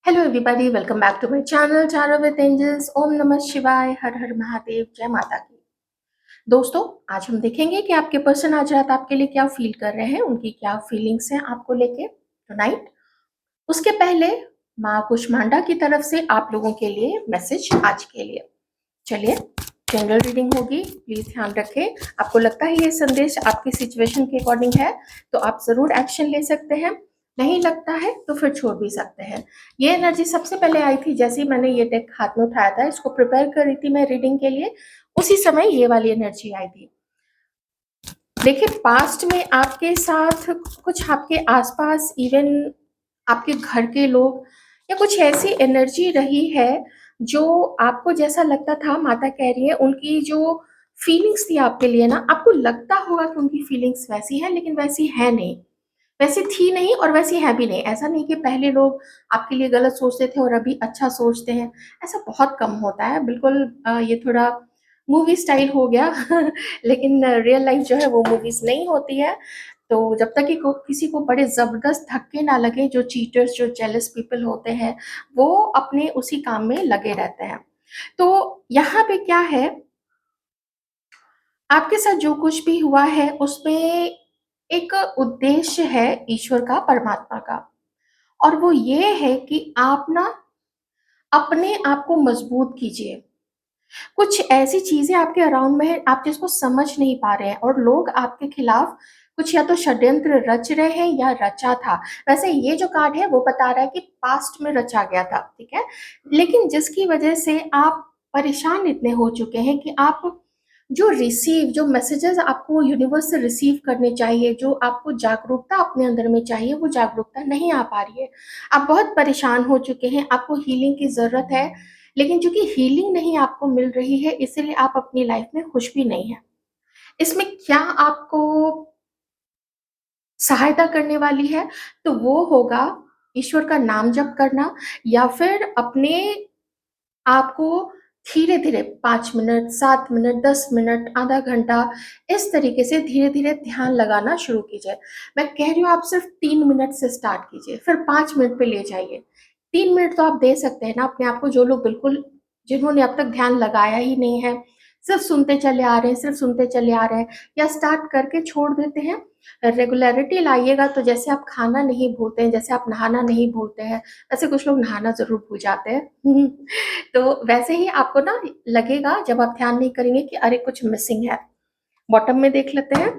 Hello everybody, welcome back to my channel चारों with angels. ओम नमः शिवाय, हर हर महादेव, जय माता की। दोस्तों, आज हम देखेंगे कि आपके पर्सन आज रात आपके लिए क्या फील कर रहे हैं, उनकी क्या फीलिंग्स हैं आपको लेके टुनाइट। उसके पहले माँ कुष्मांडा की तरफ से आप लोगों के लिए मैसेज आज के लिए। चलिए, जनरल रीडिंग होगी, प्लीज ध्यान रखें। आपको लगता है ये संदेश आपकी सिचुएशन के अकॉर्डिंग है तो आप जरूर एक्शन ले सकते हैं, नहीं लगता है तो फिर छोड़ भी सकते हैं। ये एनर्जी सबसे पहले आई थी जैसे ही मैंने ये डेक हाथ में उठाया था, इसको प्रिपेयर कर रही थी मैं रीडिंग के लिए, उसी समय ये वाली एनर्जी आई थी। देखिए, पास्ट में आपके साथ कुछ आपके आसपास, इवन आपके घर के लोग या कुछ ऐसी एनर्जी रही है जो आपको जैसा लगता था, माता कह रही है उनकी जो फीलिंग्स थी आपके लिए ना, आपको लगता होगा कि उनकी फीलिंग्स वैसी है लेकिन वैसी है नहीं, वैसी थी नहीं और वैसी है भी नहीं। ऐसा नहीं कि पहले लोग आपके लिए गलत सोचते थे और अभी अच्छा सोचते हैं, ऐसा बहुत कम होता है। बिल्कुल ये थोड़ा मूवी स्टाइल हो गया लेकिन रियल लाइफ जो है वो मूवीज नहीं होती है। तो जब तक कि किसी को बड़े जबरदस्त धक्के ना लगे, जो चीटर्स, जो जेलस पीपल होते हैं, वो अपने उसी काम में लगे रहते हैं। तो यहाँ पे क्या है, आपके साथ जो कुछ भी हुआ है उसमें एक उद्देश्य है ईश्वर का, परमात्मा का। और वो ये है कि आप ना अपने आप को मजबूत कीजिए। कुछ ऐसी चीजें आपके अराउंड में है आप जिसको समझ नहीं पा रहे हैं, और लोग आपके खिलाफ कुछ या तो षड्यंत्र रच रहे हैं या रचा था। वैसे ये जो कार्ड है वो बता रहा है कि पास्ट में रचा गया था, ठीक है, लेकिन जिसकी वजह से आप परेशान इतने हो चुके हैं कि आप जो मैसेजेस आपको यूनिवर्स से रिसीव करने चाहिए, जो आपको जागरूकता अपने अंदर में चाहिए, वो जागरूकता नहीं आ पा रही है। आप बहुत परेशान हो चुके हैं, आपको हीलिंग की जरूरत है, लेकिन चूंकि हीलिंग नहीं आपको मिल रही है इसीलिए आप अपनी लाइफ में खुश भी नहीं है। इसमें क्या आपको सहायता करने वाली है, तो वो होगा ईश्वर का नाम जप करना, या फिर अपने आपको धीरे धीरे 5 मिनट, 7 मिनट, 10 मिनट, आधा घंटा, इस तरीके से धीरे धीरे ध्यान लगाना शुरू कीजिए। मैं कह रही हूँ आप सिर्फ 3 मिनट से स्टार्ट कीजिए, फिर 5 मिनट पे ले जाइए। 3 मिनट तो आप दे सकते हैं ना अपने आप को। जो लोग बिल्कुल, जिन्होंने अब तक ध्यान लगाया ही नहीं है, सिर्फ सुनते चले आ रहे हैं, सिर्फ सुनते चले आ रहे हैं, या स्टार्ट करके छोड़ देते हैं, रेगुलरिटी लाइएगा। तो जैसे आप खाना नहीं भूलते हैं, जैसे आप नहाना नहीं भूलते हैं, वैसे कुछ लोग नहाना जरूर भूल जाते हैं तो वैसे ही आपको ना लगेगा जब आप ध्यान नहीं करेंगे कि अरे कुछ मिसिंग है। बॉटम में देख लेते हैं,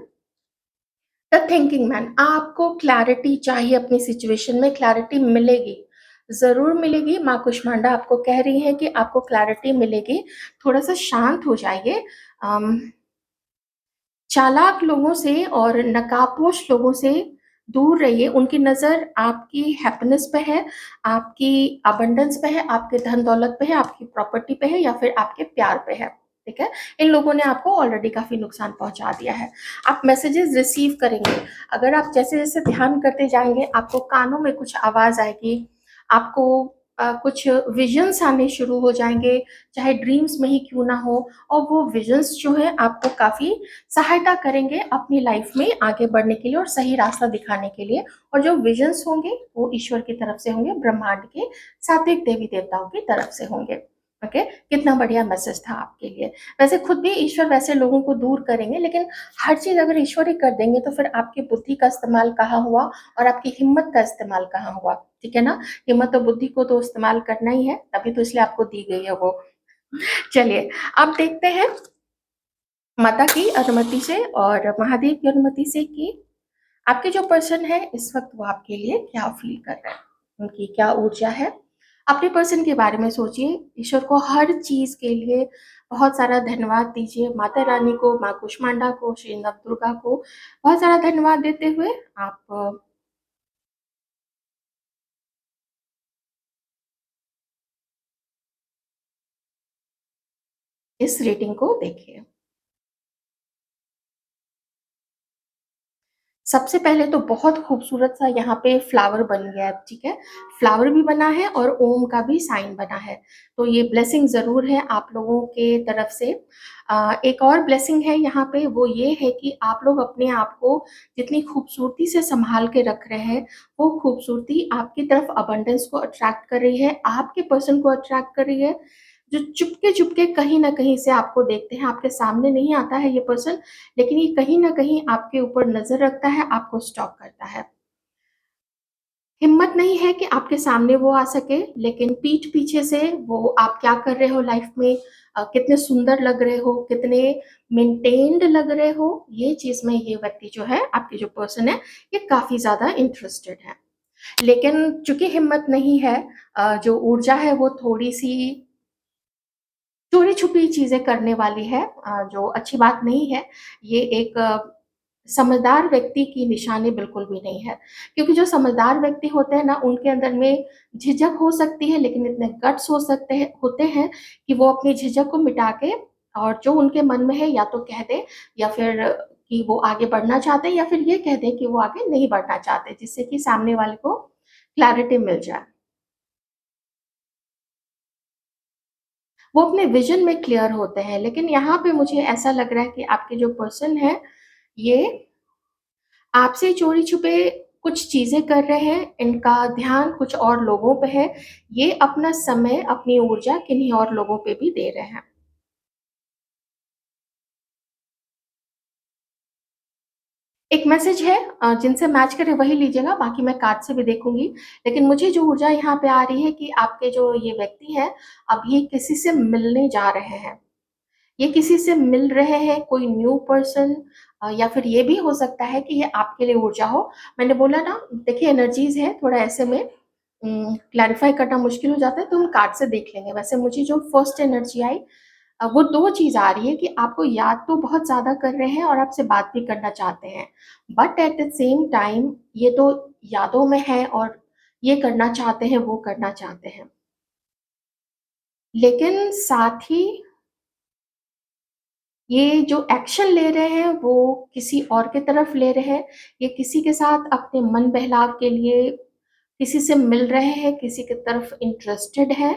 द थिंकिंग मैन। आपको क्लैरिटी चाहिए अपनी सिचुएशन में, क्लैरिटी मिलेगी, जरूर मिलेगी। माँ कुष्मांडा आपको कह रही है कि आपको क्लैरिटी मिलेगी। थोड़ा सा शांत हो जाइए। अम, चालाक लोगों से और नकाबपोश लोगों से दूर रहिए। उनकी नज़र आपकी हैप्पीनेस पे है, आपकी अबंडेंस पे है, आपके धन दौलत पे है, आपकी प्रॉपर्टी पे है, या फिर आपके प्यार पे है, ठीक है। इन लोगों ने आपको ऑलरेडी काफी नुकसान पहुंचा दिया है। आप मैसेजेस रिसीव करेंगे, अगर आप जैसे जैसे ध्यान करते जाएंगे आपको कानों में कुछ आवाज आएगी, आपको कुछ विजन्स आने शुरू हो जाएंगे, चाहे ड्रीम्स में ही क्यों ना हो। और वो विजन्स जो है आपको काफी सहायता करेंगे अपनी लाइफ में आगे बढ़ने के लिए और सही रास्ता दिखाने के लिए। और जो विजन्स होंगे वो ईश्वर की तरफ से होंगे, ब्रह्मांड के सात्विक देवी देवताओं की तरफ से होंगे। ओके, कितना बढ़िया मैसेज था आपके लिए। वैसे खुद भी ईश्वर वैसे लोगों को दूर करेंगे, लेकिन हर चीज अगर ईश्वर ही कर देंगे तो फिर आपकी बुद्धि का इस्तेमाल कहाँ हुआ और आपकी हिम्मत का इस्तेमाल कहाँ हुआ, ठीक है ना। हिम्मत और बुद्धि को तो इस्तेमाल करना ही है, तभी तो इसलिए आपको दी गई है वो। चलिए, अब देखते हैं माता की अनुमति से और महादेव की अनुमति से कि आपके जो पर्सन है इस वक्त वो आपके लिए क्या फील कर रहे हैं, उनकी क्या ऊर्जा है। अपने पर्सन के बारे में सोचिए, ईश्वर को हर चीज के लिए बहुत सारा धन्यवाद दीजिए। माता रानी को, माँ कुष्मांडा को, श्री नव दुर्गा को बहुत सारा धन्यवाद देते हुए आप इस रीडिंग को देखिए। सबसे पहले तो बहुत खूबसूरत-सा यहाँ पे फ्लावर बन गया है, ठीक है? फ्लावर भी बना है और ओम का भी साइन बना है। तो ये ब्लेसिंग ज़रूर है आप लोगों के तरफ से। एक और ब्लेसिंग है यहाँ पे, वो ये है कि आप लोग अपने आप को जितनी खूबसूरती से सँभाल के रख रहे हैं, वो खूबसूरती आपकी तरफ अबंडेंस को अट्रैक्ट कर रही है, आपके पर्सन को अट्रैक्ट कर रही है, जो चुपके-चुपके कहीं न कहीं से आपको देखते हैं, आपके सामने नहीं आता है ये पर्सन, लेकिन ये कहीं न कहीं आपके ऊपर नज़र रखता है, आपको स्टॉक करता है। हिम्मत नहीं है कि आपके सामने वो आ सके, लेकिन पीठ पीछे से वो आप क्या कर रहे हो लाइफ़ में, कितने सुंदर लग रहे हो, कितने मेंटेन्ड लग रहे हो, ये चीज़ में ये व्यक्ति जो है, आपके जो पर्सन है, ये काफ़ी ज़्यादा इंटरेस्टेड है। लेकिन चूँकि हिम्मत नहीं है, जो ऊर्जा है वो थोड़ी-सी चोरी-छुपी चीज़ें करने वाली है, जो अच्छी बात नहीं है। ये एक समझदार व्यक्ति की निशानी बिल्कुल भी नहीं है। क्योंकि जो समझदार व्यक्ति होते हैं ना, उनके अंदर में झिझक हो सकती है, लेकिन इतने गट्स हो सकते हैं होते हैं कि वो अपनी झिझक को मिटा के और जो उनके मन में है या तो कह दें या फिर कि वो आगे बढ़ना चाहते हैं या फिर ये कह दें कि वो आगे नहीं बढ़ना चाहते, जिससे कि सामने वाले को क्लैरिटी मिल जाए। वो अपने विज़न में क्लियर होते हैं, लेकिन यहाँ पे मुझे ऐसा लग रहा है कि आपके जो पर्सन है, ये आपसे चोरी-छुपे कुछ चीज़ें कर रहे हैं, इनका ध्यान कुछ और लोगों पे है, ये अपना समय, अपनी ऊर्जा किन्हीं और लोगों पे भी दे रहे हैं। एक मैसेज है, जिनसे मैच करे वही लीजिएगा, बाकी मैं कार्ड से भी देखूँगी। लेकिन मुझे जो ऊर्जा यहाँ पे आ रही है कि आपके जो ये व्यक्ति हैं, अभी किसी से मिलने जा रहे हैं। ये किसी से मिल रहे हैं, कोई न्यू पर्सन, या फिर ये भी हो सकता है कि ये आपके लिए ऊर्जा हो। मैंने बोला ना, देखिए एनर्जीज़ है, थोड़ा ऐसे में क्लैरिफ़ाई करना मुश्किल हो जाता है, तो हम कार्ड से देख लेंगे। वैसे मुझे जो फर्स्ट एनर्जी आई, वो 2 चीज़ आ रही है कि आपको याद तो बहुत ज़्यादा कर रहे हैं और आपसे बात भी करना चाहते हैं। But at the same time ये तो यादों में है और ये करना चाहते हैं, वो करना चाहते हैं। लेकिन साथ ही ये जो एक्शन ले रहे हैं, वो किसी और की तरफ ले रहे हैं। ये किसी के साथ अपने मन बहलाव के लिए किसी से मिल रहे हैं, किसी की तरफ इंटरेस्टेड हैं,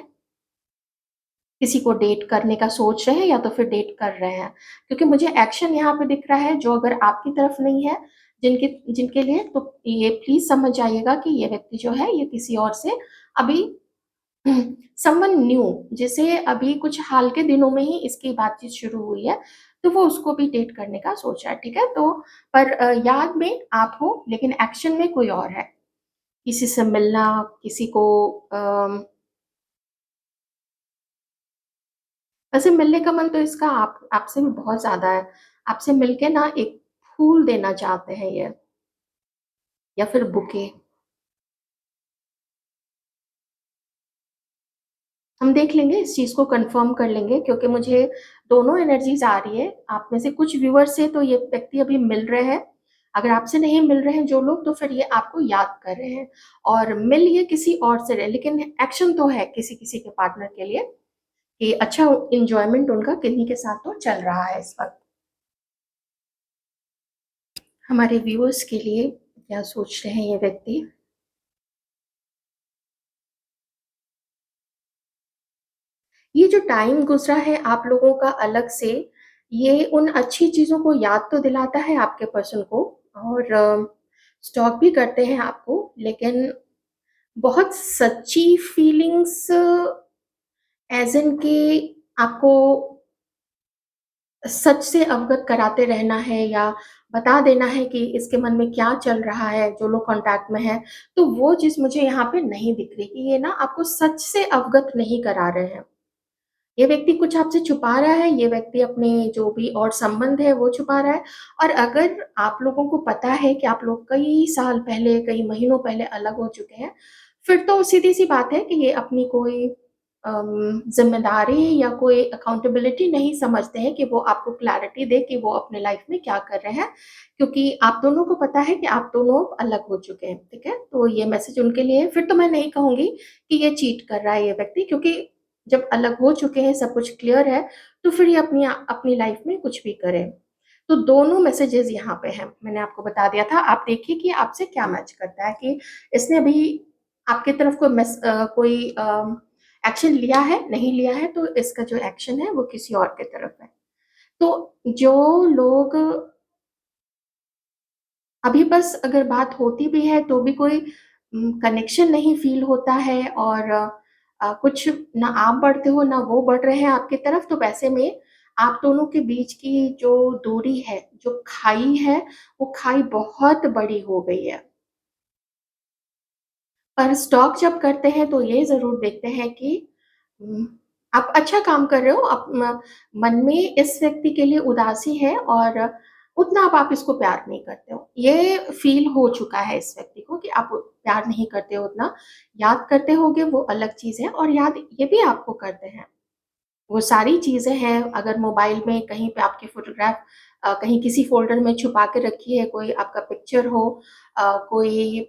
किसी को डेट करने का सोच रहे हैं या तो फिर डेट कर रहे हैं। क्योंकि मुझे एक्शन यहाँ पे दिख रहा है, जो अगर आपकी तरफ नहीं है, जिनके जिनके लिए, तो ये प्लीज़ समझ जाइएगा कि ये व्यक्ति जो है, ये किसी और से अभी समवन न्यू, जिसे अभी कुछ हाल के दिनों में ही इसकी बातचीत शुरू हुई है, तो वो उसको भी डेट करने का सोच रहा है, ठीक है? तो पर याद में आप हो, लेकिन एक्शन में कोई और है। किसी से मिलना, किसी को अम, वैसे मिलने का मन तो इसका आप आपसे भी बहुत ज़्यादा है। आपसे मिलके ना एक फूल देना चाहते हैं ये, या फिर बुके। हम देख लेंगे, इस चीज़ को कन्फर्म कर लेंगे, क्योंकि मुझे दोनों एनर्जीज़ आ रही है। आप में से कुछ व्यूअर्स से तो ये व्यक्ति अभी मिल रहे हैं। अगर आपसे नहीं मिल रहे हैं जो लोग, तो फिर ये आपको याद कर रहे हैं और मिल ये किसी और से रहे, लेकिन एक्शन तो है किसी-किसी के पार्टनर के लिए कि अच्छा एन्जॉयमेंट उनका किन्हीं के साथ तो चल रहा है इस वक़्त। हमारे व्यूअर्स के लिए क्या सोच रहे हैं ये व्यक्ति? ये जो टाइम गुज़रा है आप लोगों का अलग से, ये उन अच्छी चीज़ों को याद तो दिलाता है आपके पर्सन को और स्टॉक भी करते हैं आपको, लेकिन बहुत सच्ची फीलिंग्स, ऐज़ इन कि आपको सच से अवगत कराते रहना है या बता देना है कि इसके मन में क्या चल रहा है, जो लोग कॉन्टैक्ट में हैं, तो वो चीज़ मुझे यहाँ पे नहीं दिख रही कि ये ना आपको सच से अवगत नहीं करा रहे हैं। ये व्यक्ति कुछ आपसे छुपा रहा है, ये व्यक्ति अपने जो भी और संबंध है वो छुपा रहा है, और अगर आप लोगों को पता है कि आप लोग कई साल पहले, कई महीनों पहले अलग हो चुके हैं, फिर तो सीधी-सी बात है कि ये अपनी कोई ज़िम्मेदारी या कोई अकाउंटेबिलिटी नहीं समझते हैं कि वो आपको क्लैरिटी दें कि वो अपने लाइफ़ में क्या कर रहे हैं, क्योंकि आप दोनों को पता है कि आप दोनों अलग हो चुके हैं, ठीक है? तो ये मैसेज उनके लिए है। फिर तो मैं नहीं कहूँगी कि ये चीट कर रहा है ये व्यक्ति, क्योंकि जब अलग हो चुके हैं, सब कुछ क्लियर है, तो फिर ये अपनी लाइफ़ में कुछ भी करें। तो दोनों मैसेजेस यहाँ पे हैं, मैंने आपको बता दिया था। आप देखिए कि आपसे क्या मैच करता है, कि इसने अभी आपकी तरफ कोई एक्शन लिया है, नहीं लिया है, तो इसका जो एक्शन है वो किसी और की तरफ है। तो जो लोग अभी बस अगर बात होती भी है तो भी कोई कनेक्शन नहीं फ़ील होता है, और कुछ ना आप बढ़ते हो ना वो बढ़ रहे हैं आपकी तरफ, तो वैसे में आप दोनों के बीच की जो दूरी है, जो खाई है, वो खाई बहुत बड़ी हो गई है। पर स्टॉक जब करते हैं तो ये ज़रूर देखते हैं कि उम, आप अच्छा काम कर रहे हो, आप म मन में इस व्यक्ति के लिए उदासी है, और उतना अब आप इसको प्यार नहीं करते हो। ये फ़ील हो चुका है इस व्यक्ति को कि आप प्यार नहीं करते हो उतना। याद करते होगे वो अलग चीज़ है, और याद ये भी आपको करते हैं। वो सारी चीज़ें हैं, अगर मोबाइल में कहीं पे आपके फ़ोटोग्राफ कहीं किसी फ़ोल्डर में छुपा के रखी है, कोई आपका पिक्चर हो, कोई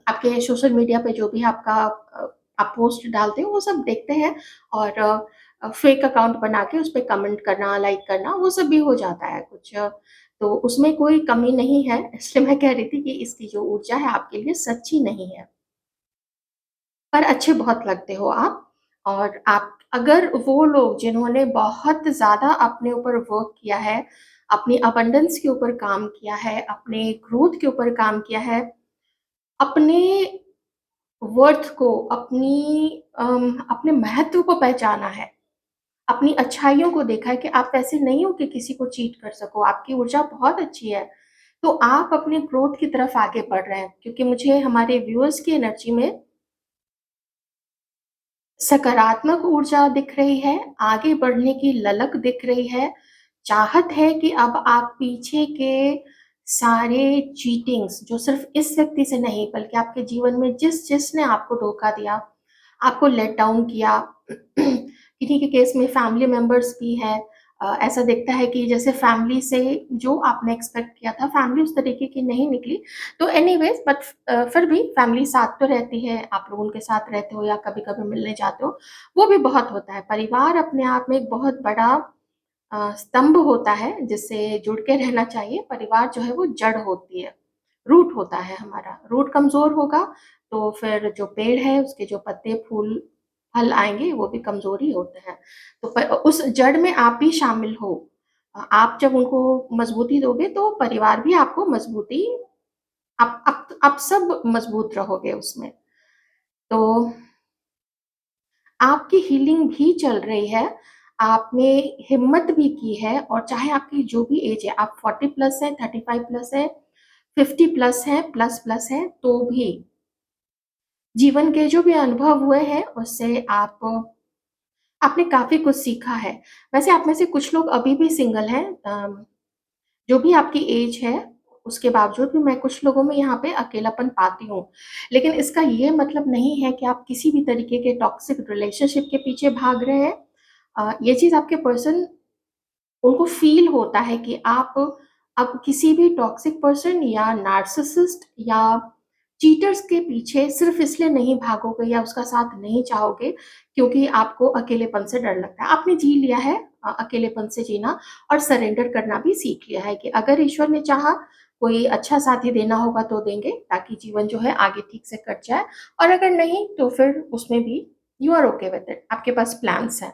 आपके सोशल मीडिया पे जो भी आप पोस्ट डालते हो, वो सब देखते हैं, और फ़ेक अकाउंट बना के उसपे कमेंट करना, लाइक करना, वो सब भी हो जाता है कुछ। तो उसमें कोई कमी नहीं है, इसलिए मैं कह रही थी कि इसकी जो ऊर्जा है आपके लिए सच्ची नहीं है। पर अच्छे बहुत लगते हो आप, और आप अगर वो लोग जिन्होंने बहुत ज़्यादा अपने ऊपर वर्क किया है, अपनी अबंडेंस के ऊपर काम किया है, अपने ग्रोथ के ऊपर काम किया है, अपने वर्थ को, अपने महत्व को पहचाना है, अपनी अच्छाइयों को देखा है कि आप वैसे नहीं हो कि किसी को चीट कर सको, आपकी ऊर्जा बहुत अच्छी है। तो आप अपने ग्रोथ की तरफ आगे बढ़ रहे हैं, क्योंकि मुझे हमारे व्यूअर्स की एनर्जी में सकारात्मक ऊर्जा दिख रही है, आगे बढ़ने की ललक दिख रही है, चाहत है कि अब आप पीछे के सारे चीटिंग्स, जो सिर्फ़ इस व्यक्ति से नहीं बल्कि आपके जीवन में जिसने आपको धोखा दिया, आपको लेट डाउन किया, किन्हीं के केस में फैमिली मेंबर्स भी हैं। ऐसा दिखता है कि जैसे फैमिली से जो आपने एक्सपेक्ट किया था, फैमिली उस तरीके की नहीं निकली। तो एनीवेज़, बट फिर भी फैमिली साथ तो रहती है, आप लोग उनके साथ रहते हो या कभी-कभी मिलने जाते हो, वो भी बहुत होता है। परिवार अपने आप में एक बहुत बड़ा स्तंभ होता है, जिससे जुड़ के रहना चाहिए। परिवार जो है वो जड़ होती है, रूट होता है हमारा। रूट कमज़ोर होगा तो फिर जो पेड़ है उसके जो पत्ते, फूल, फल आएँगे वो भी कमज़ोर ही होते हैं। तो उस जड़ में आप भी शामिल हो। आप जब उनको मज़बूती दोगे तो परिवार भी आपको मज़बूती, आप सब मज़बूत रहोगे उसमें। तो आपकी हीलिंग भी चल रही है, आपने हिम्मत भी की है, और चाहे आपकी जो भी एज है, आप 40 प्लस है, 35 प्लस है, 50 प्लस है, प्लस है, तो भी जीवन के जो भी अनुभव हुए हैं, उससे आपने काफ़ी कुछ सीखा है। वैसे आप में से कुछ लोग अभी भी सिंगल हैं, जो भी आपकी एज है, उसके बावजूद भी मैं कुछ लोगों में यहाँ पे अकेलापन पाती हूँ। लेकिन इसका ये मतलब नहीं है कि आप किसी भी तरीके के टॉक्सिक रिलेशनशिप के पीछे भाग रहे हैं। ये चीज़ आपके पर्सन, उनको फ़ील होता है कि आप अब किसी भी टॉक्सिक पर्सन या नार्सिसिस्ट या चीटर्स के पीछे सिर्फ़ इसलिए नहीं भागोगे या उसका साथ नहीं चाहोगे क्योंकि आपको अकेलेपन से डर लगता है। आपने जी लिया है अकेलेपन से जीना, और सरेंडर करना भी सीख लिया है कि अगर ईश्वर ने चाहा, कोई अच्छा साथी देना होगा तो देंगे, ताकि जीवन जो है आगे ठीक से कट जाए, और अगर नहीं तो फिर उसमें भी you are okay with it, आपके पास प्लान्स हैं।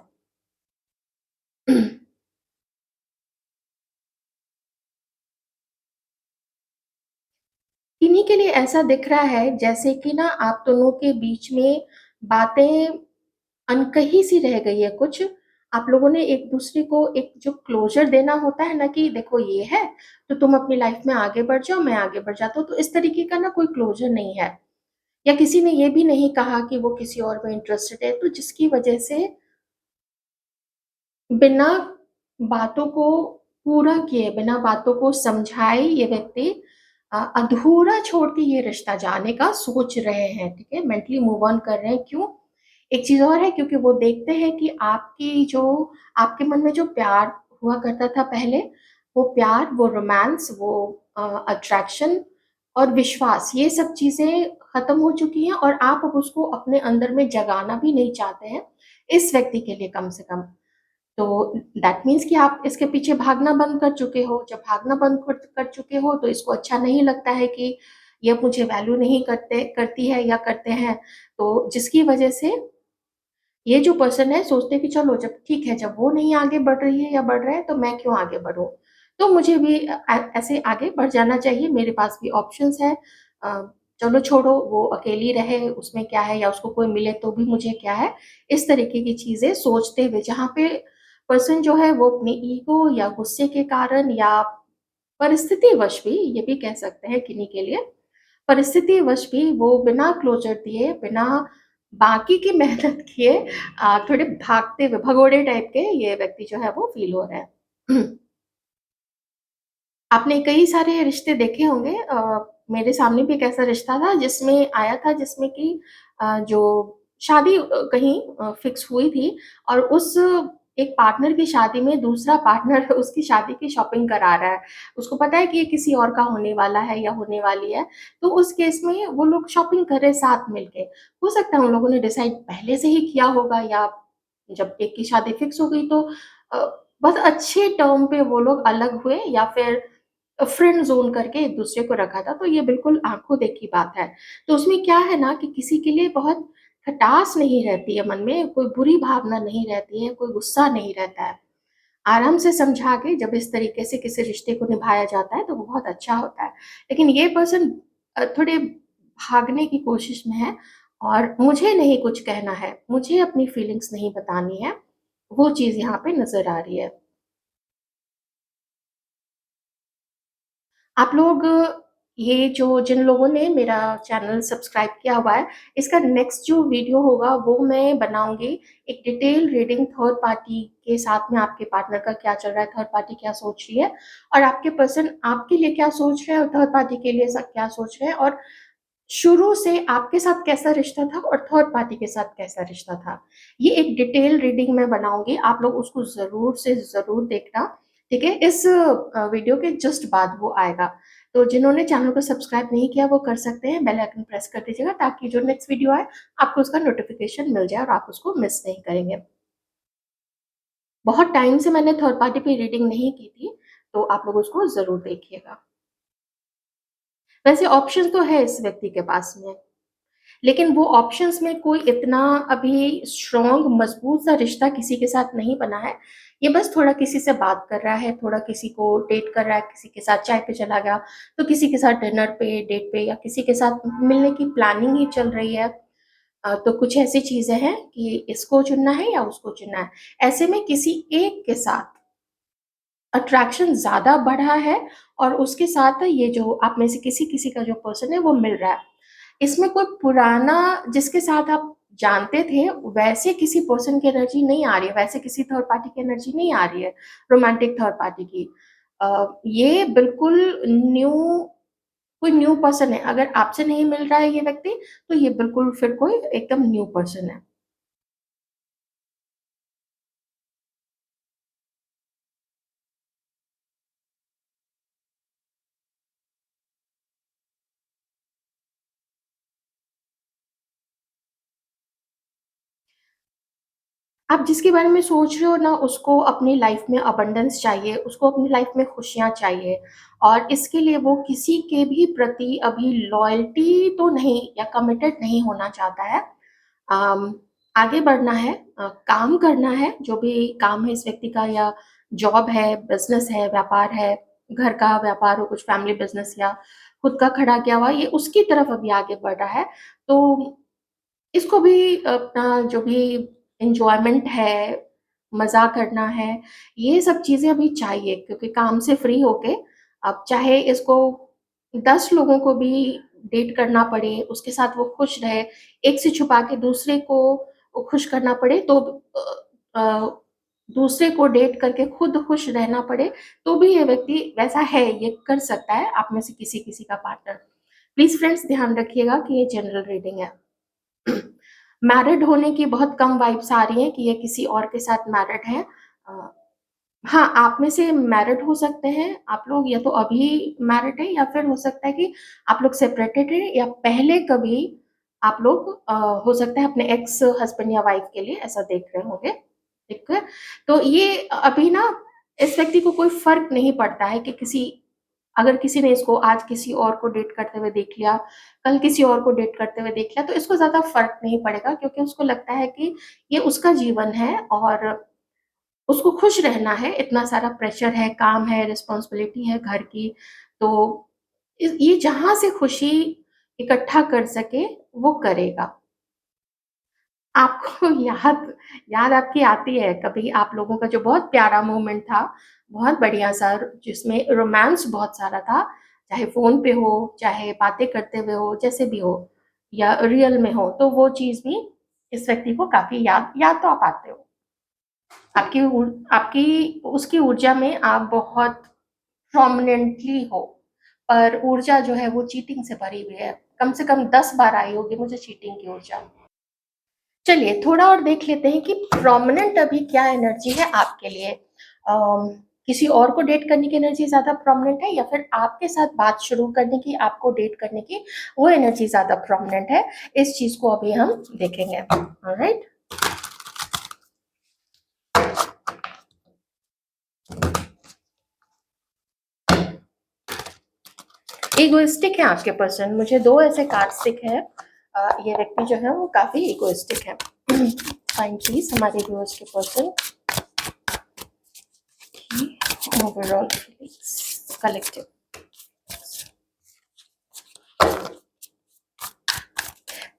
इन्हीं के लिए ऐसा दिख रहा है जैसे कि ना आप दोनों के बीच में बातें अनकही सी रह गई है कुछ। आप लोगों ने एक-दूसरे को एक जो क्लोज़र देना होता है ना, कि देखो ये है, तो तुम अपनी लाइफ़ में आगे बढ़ जाओ, मैं आगे बढ़ जाता हूँ, तो इस तरीके का ना कोई क्लोज़र नहीं है। या किसी ने ये भी नहीं कहा कि वो किसी और में इंटरेस्टेड है, तो जिसकी वजह से बिना बातों को पूरा किए, बिना बातों को समझाए ये व्यक्ति अधूरा छोड़ के ये रिश्ता जाने का सोच रहे हैं, ठीक है? मेंटली मूव ऑन कर रहे हैं, क्यों? एक चीज़ और है, क्योंकि वो देखते हैं कि आपके मन में जो प्यार हुआ करता था पहले, वो प्यार, वो रोमांस, वो अट्रैक्शन और विश्वास, ये सब चीज़ें खत्म हो चुकी हैं, और आप अब उसको अपने अंदर में जगाना भी नहीं चाहते हैं, इस व्यक्ति के लिए कम से कम। तो दैट मीन्स कि आप इसके पीछे भागना बंद कर चुके हो। जब भागना बंद कर चुके हो तो इसको अच्छा नहीं लगता है कि ये मुझे वैल्यू नहीं करती है या करते हैं। तो जिसकी वजह से ये जो पर्सन है सोचते हैं कि चलो जब ठीक है, जब वो नहीं आगे बढ़ रही है या बढ़ रहा है तो मैं क्यों आगे बढ़ूँ? तो मुझे भी ऐसे आगे बढ़ जाना चाहिए, मेरे पास भी ऑप्शंस है। अ, चलो छोड़ो वो अकेली रहे उसमें क्या है, या उसको कोई मिले तो भी मुझे क्या है? इस तरीके की चीज़ें सोचते हुए जहाँ पे पर्सन जो है वो अपने ईगो या गुस्से के कारण या परिस्थितिवश भी, ये भी कह सकते हैं किन्हीं के लिए, परिस्थितिवश भी वो बिना क्लोज़र दिए, बिना बाकी की मेहनत किए थोड़े भागते हुए भगोड़े टाइप के ये व्यक्ति जो है वो फ़ील हो रहा है। आपने कई सारे रिश्ते देखे होंगे। मेरे सामने भी एक ऐसा रिश्ता था जिसमें आया था जिसमें कि जो शादी कहीं फिक्स हुई थी और उस एक पार्टनर की शादी में दूसरा पार्टनर उसकी शादी की शॉपिंग करा रहा है। उसको पता है कि ये किसी और का होने वाला है या होने वाली है, तो उस केस में वो लोग शॉपिंग कर रहे हैं साथ मिलके। हो सकता है उन लोगों ने डिसाइड पहले से ही किया होगा या जब एक की शादी फिक्स हो गई तो अ, बहुत अच्छे टर्म पे वो लोग अलग हुए या फिर फ्रेंड ज़ोन करके एक-दूसरे को रखा था, तो ये बिल्कुल आँखों देखी बात है। तो उसमें क्या है ना कि किसी के लिए बहुत खटास नहीं रहती है मन में, कोई बुरी भावना नहीं रहती है, कोई गुस्सा नहीं रहता है। आराम से समझा के जब इस तरीके से किसी रिश्ते को निभाया जाता है, तो वो बहुत अच्छा होता है। लेकिन ये पर्सन थोड़े भागने की कोशिश में है और मुझे नहीं कुछ कहना है, मुझे अपनी फीलिंग्स नहीं बतानी है, वो चीज़ यहाँ पे नज़र आ रही है। आप लोग ये जो जिन लोगों ने मेरा चैनल सब्सक्राइब किया हुआ है, इसका नेक्स्ट जो वीडियो होगा वो मैं बनाऊँगी एक डिटेल रीडिंग थर्ड पार्टी के साथ में आपके पार्टनर का क्या चल रहा है, थर्ड पार्टी क्या सोच रही है और आपके पर्सन आपके लिए क्या सोच रहे हैं और थर्ड पार्टी के लिए स क्या सोच रहे हैं और शुरू से आपके साथ कैसा रिश्ता था और थर्ड पार्टी के साथ कैसा रिश्ता था। ये एक डिटेल रीडिंग मैं बनाऊँगी, आप लोग उसको ज़रूर से ज़रूर देखना, ठीक है? इस वीडियो के जस्ट बाद वो आएगा। तो जिन्होंने चैनल को सब्सक्राइब नहीं किया वो कर सकते हैं, बेल आइकन प्रेस कर दीजिएगा ताकि जो नेक्स्ट वीडियो आए, आपको उसका नोटिफ़िकेशन मिल जाए और आप उसको मिस नहीं करेंगे। बहुत टाइम से मैंने थर्ड पार्टी पे रीडिंग नहीं की थी, तो आप लोग उसको ज़रूर देखिएगा। वैसे ऑप्शन तो है इस व्यक्ति के पास में। लेकिन वो ऑप्शंस में कोई इतना अभी स्ट्रॉन्ग मज़बूत सा रिश्ता किसी के साथ नहीं बना है। ये बस थोड़ा किसी से बात कर रहा है, थोड़ा किसी को डेट कर रहा है, किसी के साथ चाय पे चला गया, तो किसी के साथ डिनर पे, डेट पे या किसी के साथ मिलने की प्लानिंग ही चल रही है। तो कुछ ऐसी चीज़ें हैं कि इसको चुनना है या उसको चुनना है। ऐसे में किसी एक के साथ अट्रैक्शन ज़्यादा बढ़ा है और उसके साथ ये जो आप में से किसी-किसी का जो पर्सन है वो मिल रहा है। इसमें कोई पुराना जिसके साथ आप जानते थे, वैसे किसी पर्सन की एनर्जी नहीं आ रही है, वैसे किसी थर्ड पार्टी की एनर्जी नहीं आ रही है, रोमांटिक थर्ड पार्टी की। ये बिल्कुल न्यू कोई न्यू पर्सन है, अगर आपसे नहीं मिल रहा है ये व्यक्ति, तो ये बिल्कुल फिर कोई एकदम न्यू पर्सन है। आप जिसके बारे में सोच रहे हो ना, उसको अपनी लाइफ में अबंडेंस चाहिए, उसको अपनी लाइफ में खुशियाँ चाहिए और इसके लिए वो किसी के भी प्रति अभी लॉयल्टी तो नहीं या कमिटेड नहीं होना चाहता है। अम, आगे बढ़ना है, काम करना है, जो भी काम है इस व्यक्ति का या जॉब है, बिज़नेस है, व्यापार है, घर का व्यापार हो, कुछ फैमिली बिज़नेस या खुद का खड़ा किया हुआ, ये उसकी तरफ अभी आगे बढ़ रहा है। तो इसको भी अपना जो भी एन्जॉयमेंट है, मज़ा करना है, ये सब चीज़ें अभी चाहिए क्योंकि काम से फ्री होके अब चाहे इसको 10 लोगों को भी डेट करना पड़े, उसके साथ वो खुश रहे, एक से छुपा के दूसरे को वो खुश करना पड़े तो दूसरे को डेट करके खुद खुश रहना पड़े, तो भी ये व्यक्ति वैसा है, ये कर सकता है आप में से किसी-किसी का पार्टनर। प्लीज़ फ्रेंड्स ध्यान रखिएगा कि ये जनरल रीडिंग है। मैरिड होने की बहुत कम वाइब्स आ रही हैं कि ये किसी और के साथ मैरिड है। अ, हाँ, आप में से मैरिड हो सकते हैं, आप लोग या तो अभी मैरिड हैं या फिर हो सकता है कि आप लोग सेपरेटेड हैं या पहले कभी आप लोग हो सकता है अपने एक्स हस्बैंड या वाइफ के लिए ऐसा देख रहे होंगे। ठीक है? तो ये अभी ना इस व्यक्ति को कोई फ़र्क नहीं पड़ता है कि किसी अगर किसी ने इसको आज किसी और को डेट करते हुए देख लिया, कल किसी और को डेट करते हुए देख लिया, तो इसको ज़्यादा फ़र्क नहीं पड़ेगा क्योंकि उसको लगता है कि ये उसका जीवन है और उसको खुश रहना है, इतना सारा प्रेशर है, काम है, रिस्पॉन्सिबिलिटी है घर की, तो ये जहाँ से खुशी इकट्ठा कर सके, वो करेगा। आपको याद याद आपकी आती है कभी आप लोगों का जो बहुत प्यारा मोमेंट था, बहुत बढ़िया-सा जिसमें रोमांस बहुत सारा था, चाहे फ़ोन पे हो, चाहे बातें करते हुए हो, जैसे भी हो या रियल में हो, तो वो चीज़ भी इस व्यक्ति को काफ़ी याद याद तो आप आते हो। आपकी उसकी ऊर्जा में आप बहुत प्रोमिनेंटली हो, पर ऊर्जा जो है वो चीटिंग से भरी हुई है। कम से कम 10 बार आई होगी मुझे चीटिंग की ऊर्जा। चलिए थोड़ा और देख लेते हैं कि प्रोमिनेंट अभी क्या एनर्जी है आपके लिए। किसी और को डेट करने की एनर्जी ज़्यादा प्रोमिनेंट है या फिर आपके साथ बात शुरू करने की, आपको डेट करने की वो एनर्जी ज़्यादा प्रोमिनेंट है? इस चीज़ को अभी हम देखेंगे। ऑलराइट? इगोइस्टिक है आपके पर्सन। मुझे 2 ऐसे कार्ड्स दिखे हैं। ये व्यक्ति जो है वो काफ़ी इगोइस्टिक है। फाइन प्लीज़ हमारे व्यूअर्स के पर्सन की ओवरऑल फीलिंग्स कलेक्टिव।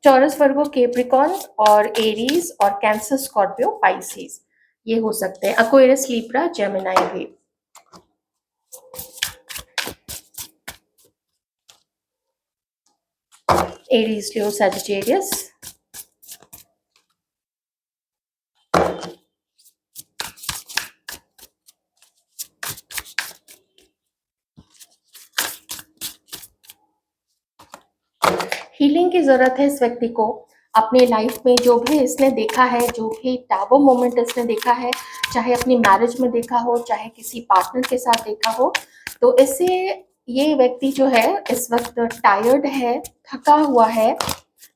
टॉरस, वर्गो, कैप्रिकॉर्न और एरीज और कैंसर, स्कॉर्पियो, पाइसेस ये हो सकते हैं। एक्वेरियस, लिब्रा, जेमिनी भी। एरीज, लियो, सैजिटेरियस। हीलिंग की ज़रूरत है इस व्यक्ति को अपनी लाइफ में। जो भी इसने देखा है, जो भी टैबू मोमेंट इसने देखा है, चाहे अपनी मैरिज में देखा हो, चाहे किसी पार्टनर के साथ देखा हो, तो इससे ये व्यक्ति जो है इस वक्त टायर्ड है, थका हुआ है,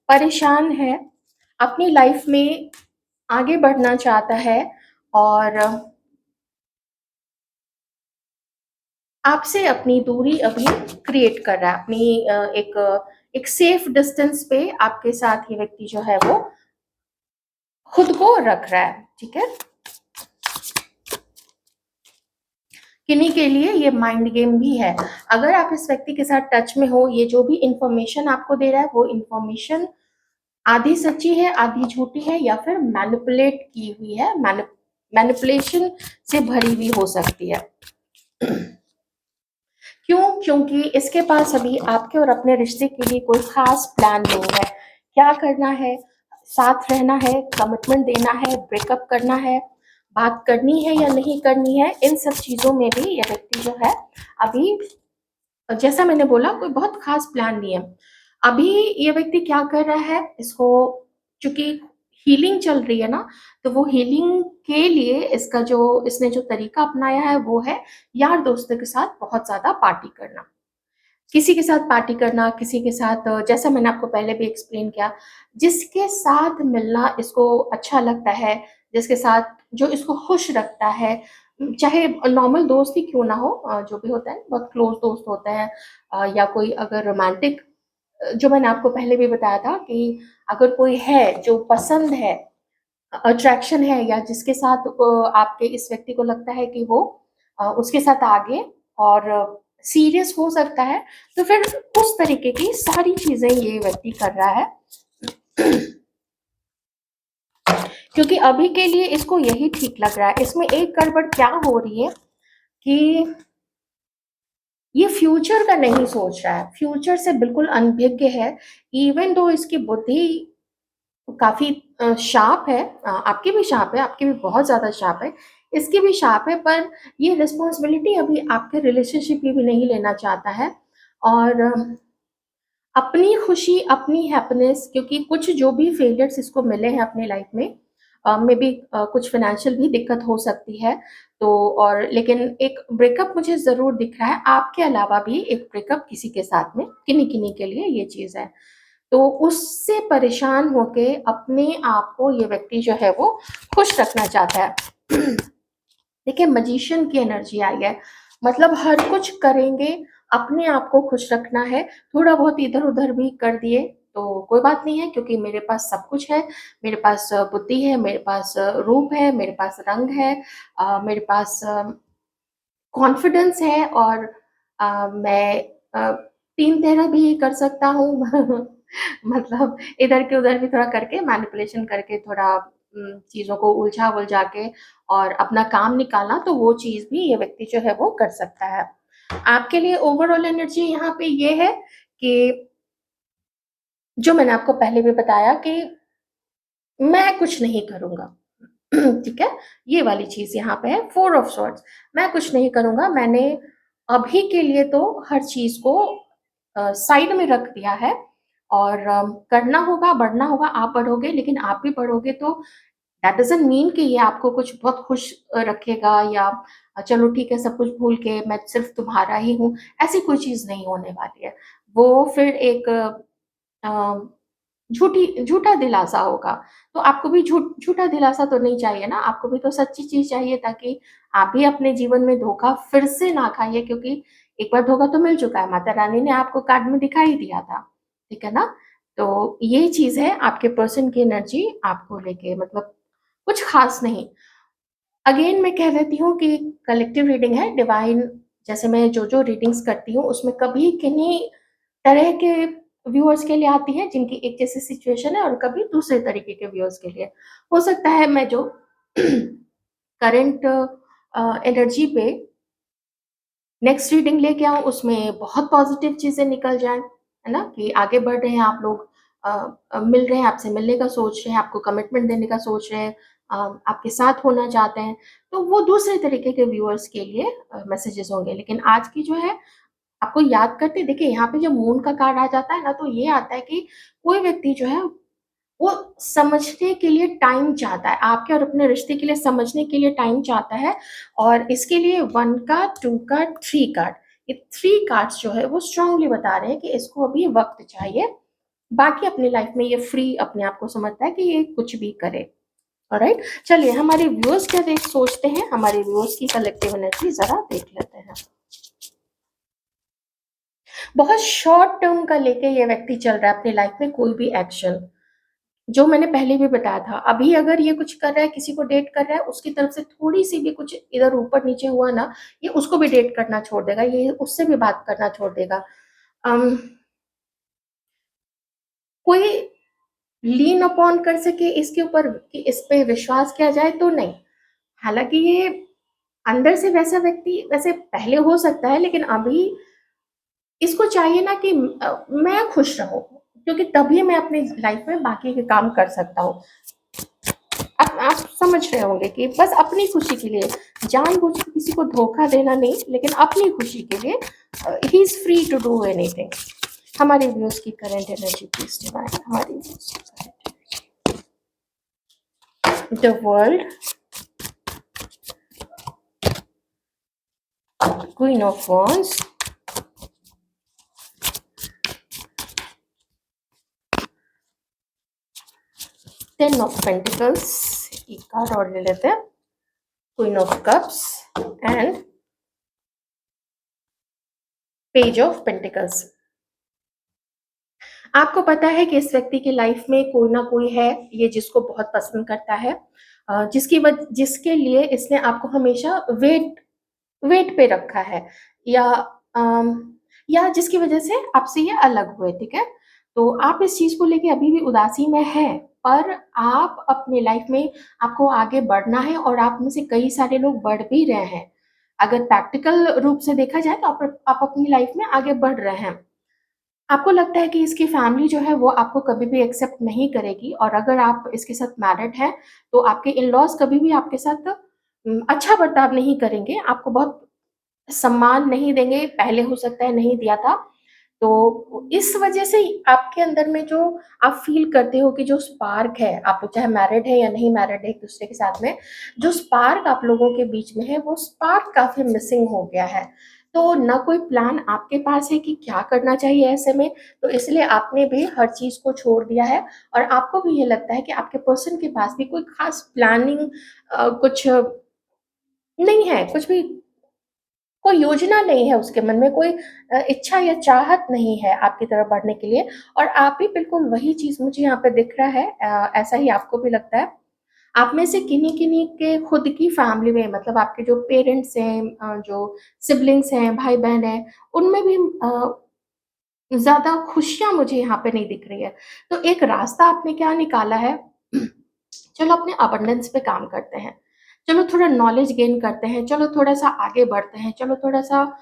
परेशान है, अपनी लाइफ में आगे बढ़ना चाहता है और आपसे अपनी दूरी अभी क्रिएट कर रहा है। अपनी एक सेफ डिस्टेंस पे आपके साथ ये व्यक्ति जो है वो खुद को रख रहा है। ठीक है? किन्हीं के लिए ये माइंड गेम भी है। अगर आप इस व्यक्ति के साथ टच में हो, ये जो भी इंफॉर्मेशन आपको दे रहा है वो इंफॉर्मेशन आधी सच्ची है, आधी झूठी है या फिर मैनिपुलेट की हुई है, मैनिपुलेशन से भरी हुई हो सकती है। क्यों? क्योंकि इसके पास अभी आपके और अपने रिश्ते के लिए कोई खास प्लान नहीं है। क्या करना है, साथ रहना है, कमिटमेंट देना है, ब्रेकअप करना है, बात करनी है या नहीं करनी है, इन सब चीज़ों में भी ये व्यक्ति जो है अभी, जैसा मैंने बोला, कोई बहुत खास प्लान नहीं है। अभी ये व्यक्ति क्या कर रहा है, इसको चूँकि हीलिंग चल रही है ना, तो वो हीलिंग के लिए इसका जो इसने जो तरीका अपनाया है वो है यार दोस्तों के साथ बहुत ज़्यादा पार्टी करना। किसी के साथ पार्टी करना, किसी के साथ जैसा मैंने आपको पहले भी एक्सप्लेन किया, जिसके साथ मिलना इसको अच्छा लगता है, जिसके साथ जो इसको खुश रखता है, चाहे नॉर्मल दोस्त ही क्यों ना हो, जो भी होता है, बहुत क्लोज़ दोस्त होता है, या कोई अगर रोमांटिक, जो मैंने आपको पहले भी बताया था कि अगर कोई है जो पसंद है, अट्रैक्शन है या जिसके साथ आपके इस व्यक्ति को लगता है कि वो उसके साथ आगे और सीरियस हो सकता है, तो फिर उस तरीके की सारी चीज़ें ये व्यक्ति कर रहा है। क्योंकि अभी के लिए इसको यही ठीक लग रहा है। इसमें एक गड़बड़ क्या हो रही है कि ये फ्यूचर का नहीं सोच रहा है, फ्यूचर से बिल्कुल अनभिज्ञ है। इवन दो इसकी बुद्धि काफ़ी शार्प है, आपकी भी शार्प है, आपकी भी बहुत ज़्यादा शार्प है, इसकी भी शार्प है, पर ये रिस्पॉन्सिबिलिटी अभी आपके रिलेशनशिप की भी नहीं लेना चाहता है और अपनी खुशी, अपनी हैप्पीनेस, क्योंकि कुछ जो भी फेलियर्स इसको मिले हैं अपनी लाइफ में, मे बी कुछ फाइनेंशियल भी दिक्कत हो सकती है, तो और लेकिन एक ब्रेकअप मुझे ज़रूर दिख रहा है, आपके अलावा भी एक ब्रेकअप किसी के साथ में, किन्हीं-किन्हीं के लिए ये चीज़ है। तो उससे परेशान होके अपने आप को ये व्यक्ति जो है वो खुश रखना चाहता है। देखिए मैजिशियन की एनर्जी आई है, मतलब हर कुछ करेंगे, अपने आप को खुश रखना है, थोड़ा बहुत इधर-उधर भी कर दिए तो कोई बात नहीं है क्योंकि मेरे पास सब कुछ है, मेरे पास बुद्धि है, मेरे पास रूप है, मेरे पास रंग है, मेरे पास कॉन्फिडेंस है और मैं तीन-तेरा भी कर सकता हूँ। मतलब इधर के उधर भी थोड़ा करके मैनिपुलेशन करके थोड़ा चीज़ों को उलझा-वुलझा के और अपना काम निकालना, तो वो चीज़ भी ये व्यक्ति जो है वो कर सकता है। आपके लिए ओवरऑल एनर्जी यहाँ पे ये है कि जो मैंने आपको पहले भी बताया कि मैं कुछ नहीं करूँगा। ठीक है? ये वाली चीज़ यहाँ पे है, 4 ऑफ सॉर्ड्स। मैं कुछ नहीं करूँगा, मैंने अभी के लिए तो हर चीज़ को साइड में रख दिया है और करना होगा, बढ़ना होगा, आप बढ़ोगे लेकिन आप भी बढ़ोगे तो दैट डज़न्ट मीन कि ये आपको कुछ बहुत खुश रखेगा या चलो ठीक है सब कुछ भूल के मैं सिर्फ़ तुम्हारा ही हूँ, ऐसी कोई चीज़ नहीं होने वाली है। वो फिर एक अ, झूठा दिलासा होगा। तो आपको भी झूठा दिलासा तो नहीं चाहिए ना, आपको भी तो सच्ची चीज़ चाहिए ताकि आप भी अपने जीवन में धोखा फिर से ना खाइए क्योंकि एक बार धोखा तो मिल चुका है, माता रानी ने आपको कार्ड में दिखा ही दिया था, ठीक है ना? तो ये चीज़ है आपके पर्सन की एनर्जी आपको लेके मतलब कुछ ख़ास नहीं। अगेन मैं कह देती हूँ कि कलेक्टिव रीडिंग है, डिवाइन जैसे मैं जो-जो रीडिंग्स करती हूँ उसमें कभी किन्हीं तरह के व्यूअर्स के लिए आती है जिनकी एक जैसी सिचुएशन है और कभी दूसरे तरीके के व्यूअर्स के लिए। हो सकता है मैं जो करंट एनर्जी पे नेक्स्ट रीडिंग लेके आऊँ उसमें बहुत पॉज़िटिव चीज़ें निकल जाएँ, है ना? कि आगे बढ़ रहे हैं आप लोग अ मिल रहे हैं, आपसे मिलने का सोच रहे हैं, आपको कमिटमेंट देने का सोच रहे हैं, आपके साथ होना चाहते हैं, तो वो दूसरे तरीके के व्यूअर्स के लिए मैसेजेस होंगे। लेकिन आज की जो है आपको याद करते देखिए यहाँ पे जब मून का कार्ड आ जाता है ना तो ये आता है कि कोई व्यक्ति जो है वो समझने के लिए टाइम चाहता है, आपके और अपने रिश्ते के लिए समझने के लिए टाइम चाहता है और इसके लिए 1 का, 2 का, 3 कार्ड, ये 3 कार्ड्स जो है वो स्ट्रांगली बता रहे हैं कि इसको अभी वक़्त चाहिए। बाकी अपनी लाइफ़ में ये फ्री अपने आप को समझता है कि ये कुछ भी करे। ऑलराइट? चलिए हमारे व्यूअर्स क्या देख सोचते हैं, हमारे व्यूअर्स की कलेक्टिव एनर्जी ज़रा देख लेते हैं। बहुत शॉर्ट टर्म का लेके ये व्यक्ति चल रहा है अपनी लाइफ में कोई भी एक्शन, जो मैंने पहले भी बताया था। अभी अगर ये कुछ कर रहा है, किसी को डेट कर रहा है, उसकी तरफ से थोड़ी-सी भी कुछ इधर ऊपर-नीचे हुआ ना, ये उसको भी डेट करना छोड़ देगा, ये उससे भी बात करना छोड़ देगा। अम, कोई लीन अपॉन कर सके इसके ऊपर कि इस पे विश्वास किया जाए तो नहीं। हालाँकि ये अंदर से वैसा व्यक्ति वैसे पहले हो सकता है, लेकिन अभी इसको चाहिए ना कि मैं खुश रहूँ, क्योंकि तभी मैं अपनी लाइफ में बाकी के काम कर सकता हूँ। आप समझ रहे होंगे कि बस अपनी खुशी के लिए, जानबूझ के किसी को धोखा देना नहीं, लेकिन अपनी खुशी के लिए ही is free to do anything. हमारे व्यूअर्स की करंट एनर्जी प्लीज़ डिवाइन, हमारे व्यूअर्स की current the world, queen of wands, 10 of pentacles, एक कार्ड और ले लेते हैं, queen of cups and page of pentacles. आपको पता है कि इस व्यक्ति की लाइफ में कोई ना कोई है, ये जिसको बहुत पसंद करता है, जिसके लिए इसने आपको हमेशा वेट वेट पे रखा है या अम, या जिसकी वजह से आपसे ये अलग हुए, ठीक है? तो आप इस चीज़ को लेके अभी भी उदासी में हैं, पर आप अपनी लाइफ में आपको आगे बढ़ना है और आप में से कई सारे लोग बढ़ भी रहे हैं। अगर प्रैक्टिकल रूप से देखा जाए तो आप अपनी लाइफ में आगे बढ़ रहे हैं। आपको लगता है कि इसकी फैमिली जो है वो आपको कभी भी एक्सेप्ट नहीं करेगी और अगर आप इसके साथ मैरिड हैं, तो आपके इन-लॉज़ कभी भी आपके साथ अच्छा बर्ताव नहीं करेंगे, आपको बहुत सम्मान नहीं देंगे, पहले हो सकता है नहीं दिया था। तो इस वजह से आपके अंदर में जो आप फ़ील करते हो कि जो स्पार्क है, आप लोग चाहे मैरिड है या नहीं मैरिड है एक-दूसरे के साथ में, जो स्पार्क आप लोगों के बीच में है, वो स्पार्क काफ़ी मिसिंग हो गया है। तो ना कोई प्लान आपके पास है कि क्या करना चाहिए ऐसे में, तो इसलिए आपने भी हर चीज़ को छोड़ दिया है और आपको भी ये लगता है कि आपके पर्सन के पास भी कोई ख़ास प्लानिंग कुछ नहीं है, कुछ भी कोई योजना नहीं है उसके मन में, कोई इच्छा या चाहत नहीं है आपकी तरफ बढ़ने के लिए और आप भी बिल्कुल वही चीज़ मुझे यहाँ पे दिख रहा है, ऐसा ही आपको भी लगता है। आप में से किन्हीं-किन्हीं के खुद की फैमिली में मतलब आपके जो पेरेंट्स हैं, जो सिबलिंग्स हैं, भाई-बहन हैं, उनमें भी ज़्यादा खुशियाँ मुझे यहाँ पे नहीं दिख रही है। तो एक रास्ता आपने क्या निकाला है, चलो अपने अबंडेंस पे काम करते हैं। चलो थोड़ा नॉलेज गेन करते हैं, चलो थोड़ा-सा आगे बढ़ते हैं, चलो थोड़ा-सा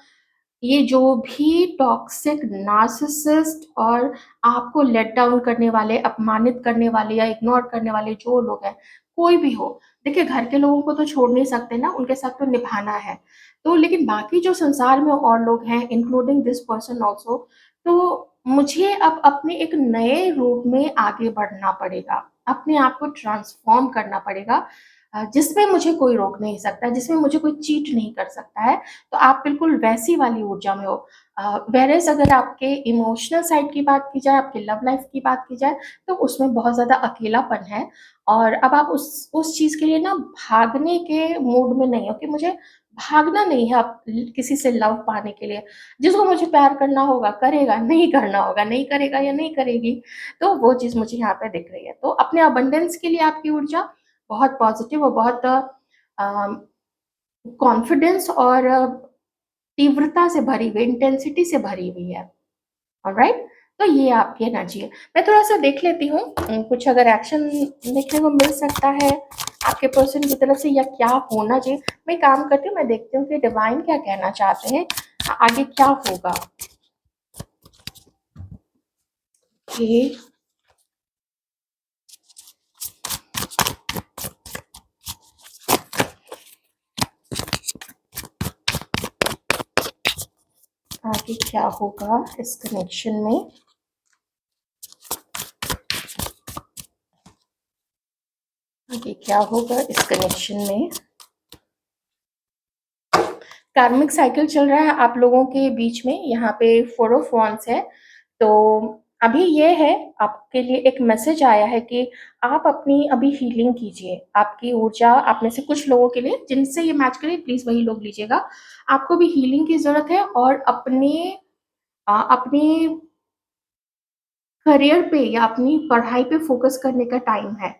ये जो भी टॉक्सिक नार्सिसिस्ट और आपको लेट डाउन करने वाले, अपमानित करने वाले या इग्नोर करने वाले जो लोग हैं, कोई भी हो, देखिए घर के लोगों को तो छोड़ नहीं सकते ना, उनके साथ तो निभाना है। तो लेकिन बाकी जो संसार में और लोग हैं इंक्लूडिंग दिस पर्सन ऑल्सो, तो मुझे अब अपने एक नए रूप में आगे बढ़ना पड़ेगा। अपने आप को ट्रांसफ़ॉर्म करना पड़ेगा, जिसमें मुझे कोई रोक नहीं सकता, जिसमें मुझे कोई चीट नहीं कर सकता है। तो आप बिल्कुल वैसी वाली ऊर्जा में हो। व्हेयरएज़ अगर आपके इमोशनल साइड की बात की जाए, आपकी लव लाइफ़ की बात की जाए, तो उसमें बहुत ज़्यादा अकेलापन है और अब आप उस चीज़ के लिए ना भागने के मूड में नहीं हो कि मुझे भागना नहीं है अब किसी से लव पाने के लिए। जिसको मुझे प्यार करना होगा, करेगा, नहीं करना होगा, नहीं करेगा या नहीं करेगी। तो वो चीज़ मुझे यहाँ पे दिख रही है। तो अपने अबंडेंस के लिए आपकी ऊर्जा बहुत पॉज़िटिव और बहुत अ, कॉन्फिडेंस और तीव्रता से भरी हुई, इंटेंसिटी से भरी हुई है, ऑलराइट? तो ये आपकी एनर्जी है। मैं थोड़ा-सा देख लेती हूँ कुछ अगर एक्शन देखने को मिल सकता है आपके पर्सन की तरफ से या क्या होना चाहिए। मैं एक काम करती हूँ, मैं देखती हूँ कि डिवाइन क्या कहना चाहते हैं, आगे क्या होगा? कि आगे क्या होगा इस कनेक्शन में? आगे क्या होगा इस कनेक्शन में? कार्मिक साइकिल चल रहा है आप लोगों के बीच में, यहाँ पे 4 ऑफ वांड्स है। तो अभी ये है, आपके लिए एक मैसेज आया है कि आप अपनी अभी हीलिंग कीजिए। आपकी ऊर्जा आप में से कुछ लोगों के लिए जिनसे ये मैच करे प्लीज़ वही लोग लीजिएगा। आपको भी हीलिंग की ज़रूरत है और अपने करियर पे या अपनी पढ़ाई पे फ़ोकस करने का टाइम है।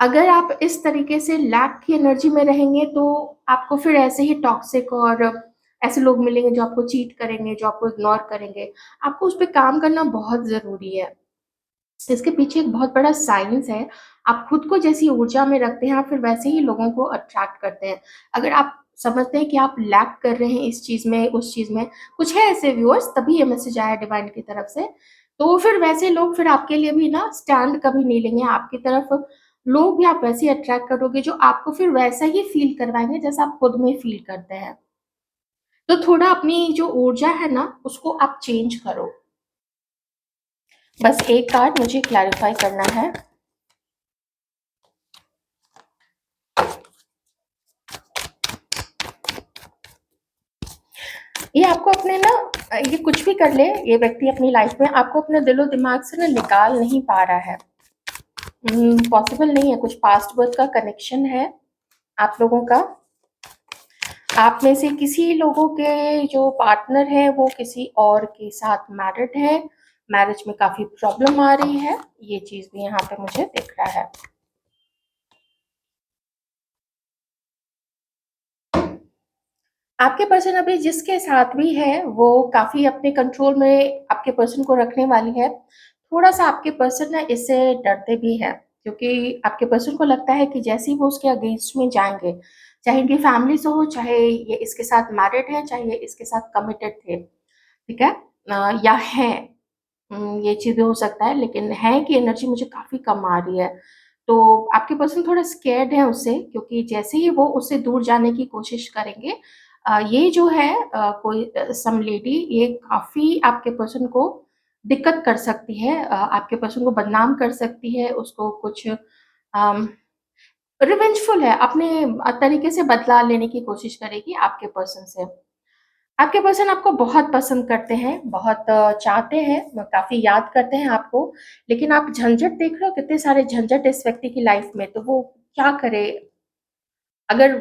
अगर आप इस तरीके से लैक की एनर्जी में रहेंगे तो आपको फिर ऐसे ही टॉक्सिक और ऐसे लोग मिलेंगे जो आपको चीट करेंगे, जो आपको इग्नोर करेंगे। आपको उस पे काम करना बहुत ज़रूरी है। इसके पीछे एक बहुत बड़ा साइंस है। आप खुद को जैसी ऊर्जा में रखते हैं, आप फिर वैसे ही लोगों को अट्रैक्ट करते हैं। अगर आप समझते हैं कि आप लैक कर रहे हैं इस चीज़ में, उस चीज़ में, कुछ है ऐसे व्यूअर्स तभी ये मैसेज आया डिवाइन की तरफ से। तो फिर वैसे लोग फिर आपके लिए भी ना स्टैंड कभी नहीं लेंगे आपकी तरफ। लोग भी आप वैसे ही अट्रैक्ट करोगे जो आपको फिर वैसा ही फ़ील करवाएँगे जैसा आप खुद में फ़ील करते हैं। तो थोड़ा अपनी जो ऊर्जा है ना, उसको आप चेंज करो। बस एक कार्ड मुझे क्लैरिफ़ाई करना है। ये आपको अपने ना ये कुछ भी कर ले ये व्यक्ति अपनी लाइफ में आपको अपने दिलो दिमाग से ना निकाल नहीं पा रहा है। पॉसिबल नहीं है, कुछ पास्ट बर्थ का कनेक्शन है आप लोगों का। आप में से किसी लोगों के जो पार्टनर है वो किसी और के साथ मैरिड है। मैरिज में काफ़ी प्रॉब्लम आ रही है, ये चीज़ भी यहाँ पे मुझे दिख रहा है। आपके पर्सन अभी जिसके साथ भी है, वो काफ़ी अपने कंट्रोल में आपके पर्सन को रखने वाली है। थोड़ा-सा आपके पर्सन ना इससे डरते भी हैं, क्योंकि आपके पर्सन को लगता है कि जैसे ही वो उसके अगेंस्ट में जाएँगे, चाहे इनकी फैमिली से हो, चाहे ये इसके साथ मैरिड है, चाहे ये इसके साथ कमिटेड थे, ठीक है? या हैं, ये चीज़ भी हो सकता है, लेकिन है की एनर्जी मुझे काफ़ी कम आ रही है। तो आपके पर्सन थोड़ा स्कैर्ड है उससे, क्योंकि जैसे ही वो उससे दूर जाने की कोशिश करेंगे, ये जो है कोई सम लेडी ये काफ़ी आपके पर्सन को दिक्कत कर सकती है, आपके पर्सन को बदनाम कर सकती है, उसको कुछ रिवेंजफुल है, अपने तरीके से बदला लेने की कोशिश करेगी आपके पर्सन से। आपके पर्सन आपको बहुत पसंद करते हैं, बहुत चाहते हैं, काफ़ी याद करते हैं आपको, लेकिन आप झंझट देख रहे हो, कितने सारे झंझट इस व्यक्ति की लाइफ में, तो वो क्या करे? अगर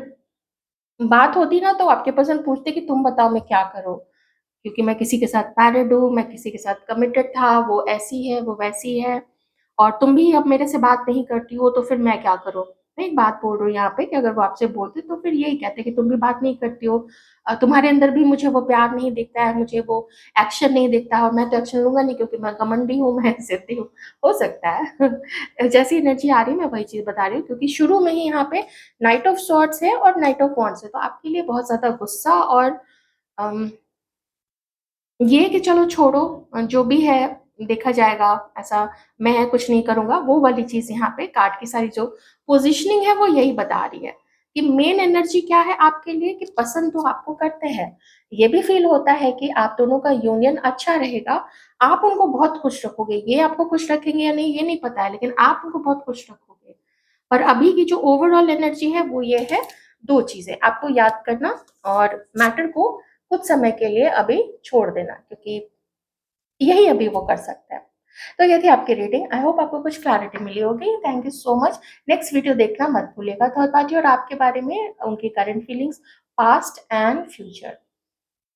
बात होती ना तो आपके पर्सन पूछते कि तुम बताओ मैं क्या करूँ? क्योंकि मैं किसी के साथ मैरिड हूँ, मैं किसी के साथ कमिटेड था, वो ऐसी है, वो वैसी है, और तुम भी अब मेरे से बात नहीं करती हो, तो फिर मैं क्या करूँ? मैं एक बात बोल रही हूँ यहाँ पे कि अगर वो आपसे बोलते तो फिर यही कहते कि तुम भी बात नहीं करती हो, तुम्हारे अंदर भी मुझे वो प्यार नहीं दिखता है, मुझे वो एक्शन नहीं दिखता है, और मैं तो एक्शन लूँगा नहीं क्योंकि मैं घमंडी हूँ, मैं ज़िद्दी हूँ। हो सकता है। जैसी एनर्जी आ रही है मैं वही चीज़ बता रही हूँ, क्योंकि शुरू में ही यहाँ पे नाइट ऑफ सॉर्ड्स है और नाइट ऑफ वांड्स है, तो आपके लिए बहुत ज़्यादा गुस्सा और अम ये कि चलो छोड़ो, जो भी है देखा जाएगा, ऐसा मैं कुछ नहीं करूँगा, वो वाली चीज़ यहाँ पे कार्ड की सारी जो पोज़ीशनिंग है वो यही बता रही है कि मेन एनर्जी क्या है आपके लिए, कि पसंद तो आपको करते हैं। ये भी फ़ील होता है कि आप दोनों का यूनियन अच्छा रहेगा, आप उनको बहुत खुश रखोगे, ये आपको खुश रखेंगे या नहीं ये नहीं पता है, लेकिन आप उनको बहुत खुश रखोगे। और अभी की जो ओवरऑल एनर्जी है वो ये है, 2 चीज़ें, आपको याद करना और मैटर को कुछ समय के लिए अभी छोड़ देना, क्योंकि यही अभी वो कर सकता है। तो ये थी आपकी रीडिंग। आई होप आपको कुछ क्लैरिटी मिली होगी। Thank you so much. Next video देखना मत भूलिएगा थर्ड पार्टी और आपके बारे में, उनकी current feelings, past and future.